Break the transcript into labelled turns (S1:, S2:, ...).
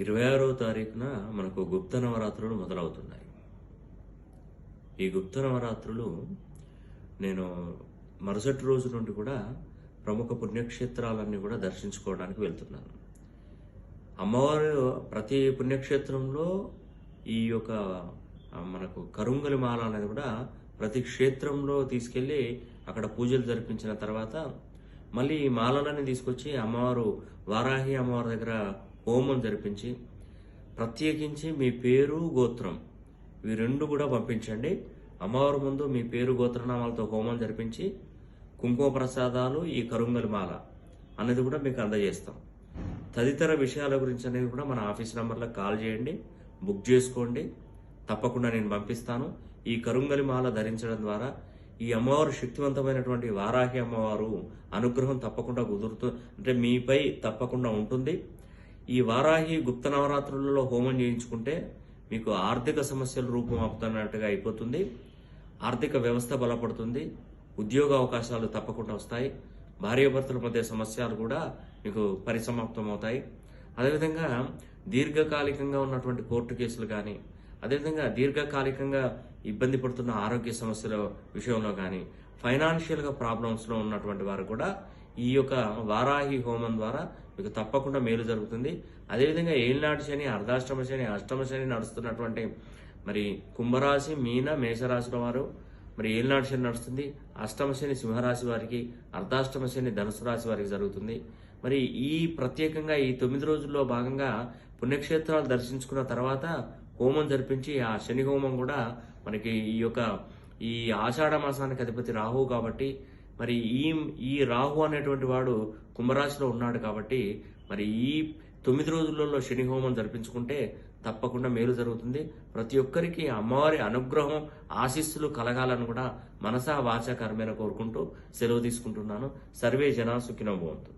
S1: 26వ తారీఖున మనకు గుప్త నవరాత్రులు మొదలవుతున్నాయి. ఈ గుప్త నవరాత్రులు నేను మరుసటి రోజు నుండి కూడా ప్రముఖ పుణ్యక్షేత్రాలన్నీ కూడా దర్శించుకోవడానికి వెళ్తున్నాను. అమ్మవారు ప్రతి పుణ్యక్షేత్రంలో ఈ యొక్క మనకు కరుంగలి మాల అనేది కూడా ప్రతి క్షేత్రంలో తీసుకెళ్ళి అక్కడ పూజలు జరిపించిన తర్వాత మళ్ళీ ఈ మాలలని తీసుకొచ్చి అమ్మవారు వారాహి అమ్మవారి దగ్గర హోమం జరిపించి ప్రత్యేకించి మీ పేరు గోత్రం ఇవి రెండు కూడా పంపించండి. అమ్మవారి ముందు మీ పేరు గోత్రనామాలతో హోమం జరిపించి కుంకుమ ప్రసాదాలు ఈ కరుంగలి మాల అనేది కూడా మీకు అందజేస్తాం. తదితర విషయాల గురించి అనేది కూడా మన ఆఫీస్ నెంబర్లకు కాల్ చేయండి, బుక్ చేసుకోండి. తప్పకుండా నేను పంపిస్తాను. ఈ కరుంగలి మాల ధరించడం ద్వారా ఈ అమ్మవారు శక్తివంతమైనటువంటి వారాహి అమ్మవారు అనుగ్రహం తప్పకుండా అంటే మీపై తప్పకుండా ఉంటుంది. ఈ వారాహి గుప్త నవరాత్రులలో హోమం చేయించుకుంటే మీకు ఆర్థిక సమస్యలు రూపుమాపుతున్నట్టుగా అయిపోతుంది. ఆర్థిక వ్యవస్థ బలపడుతుంది. ఉద్యోగ అవకాశాలు తప్పకుండా వస్తాయి. భార్యాభర్తల మధ్య సమస్యలు కూడా మీకు పరిసమాప్తం అవుతాయి. అదేవిధంగా దీర్ఘకాలికంగా ఉన్నటువంటి కోర్టు కేసులు కానీ, అదేవిధంగా దీర్ఘకాలికంగా ఇబ్బంది పడుతున్న ఆరోగ్య సమస్యల విషయంలో కానీ, ఫైనాన్షియల్గా ప్రాబ్లమ్స్లో ఉన్నటువంటి వారు కూడా ఈ యొక్క వారాహి హోమం ద్వారా మీకు తప్పకుండా మేలు జరుగుతుంది. అదేవిధంగా ఏలినాటి శని, అర్ధాష్టమ శని, అష్టమ శని నడుస్తున్నటువంటి మరి కుంభరాశి, మీన, మేషరాశుల వారు మరి ఏలినాటి శని నడుస్తుంది. అష్టమ శని సింహరాశి వారికి, అర్ధాష్టమ శని ధనుసు రాశి వారికి జరుగుతుంది. మరి ఈ ప్రత్యేకంగా ఈ 9 రోజుల్లో భాగంగా పుణ్యక్షేత్రాలు దర్శించుకున్న తర్వాత హోమం జరిపించి ఆ శని హోమం కూడా మనకి ఈ ఆషాఢ మాసానికి అధిపతి రాహువు కాబట్టి మరి ఈ రాహు అనేటువంటి వాడు కుంభరాశిలో ఉన్నాడు కాబట్టి మరి ఈ 9 రోజులలో శని హోమం జరిపించుకుంటే తప్పకుండా మేలు జరుగుతుంది. ప్రతి ఒక్కరికి అమ్మవారి అనుగ్రహం, ఆశీస్సులు కలగాలని కూడా మనసా వాచా కర్మేణ కోరుకుంటూ సెలవు తీసుకుంటున్నాను. సర్వే జనా సుఖినో భవంతు.